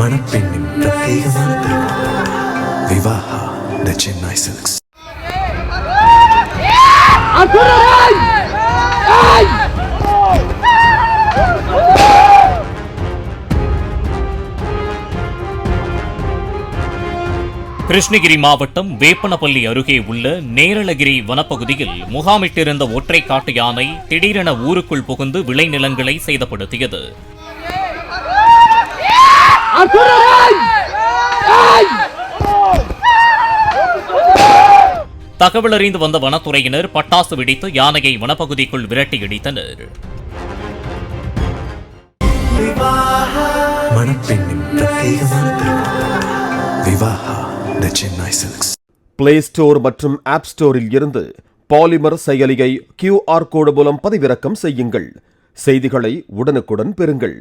மணப்பெண்ணின் பிரத்யேகமான திருமணம் விவாஹா தி சென்னை சில்க்ஸ். கிருஷ்ணகிரி மாவட்டம் வேப்பனப்பள்ளி அருகே உள்ள நேரளகிரி வனப்பகுதியில் முகாமிட்டிருந்த ஒற்றை காட்டு யானை திடீரென ஊருக்குள் புகுந்து விளைநிலங்களை சேதப்படுத்தியது. தகவல் அறிந்து வந்த வனத்துறையினர் பட்டாசு வெடித்து யானையை வனப்பகுதிக்குள் விரட்டி அடித்தனர். மணப்பெண்ணின் பிரத்யேகமான திருமணம் விவாஹா தி சென்னை சில்க்ஸ். பிளே ஸ்டோர் மற்றும் ஆப் ஸ்டோரில் இருந்து பாலிமர் செயலியை QR கோடு மூலம் பதிவிறக்கம் செய்யுங்கள். செய்திகளை உடனுக்குடன் பெறுங்கள்.